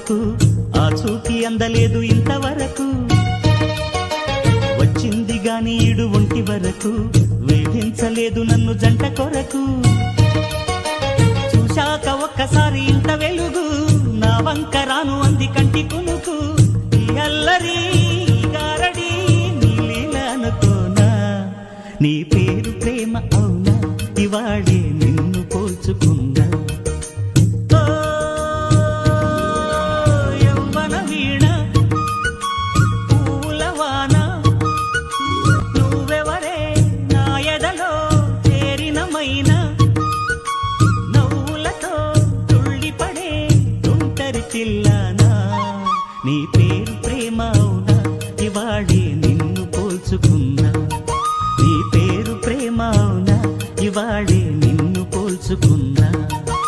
వరకు ఆ చూకి అందలేదు ఇంతవరకు వచ్చింది గాని ఈడు ఒంటి వరకు వేధించలేదు నన్ను జంట కొరకు చూశాక ఒక్కసారి ఇంత వెలుగు నా వంక రాను అంది కంటి కునుకు ఈ అల్లరి గారడి నీ లీల అనుకోనా నీ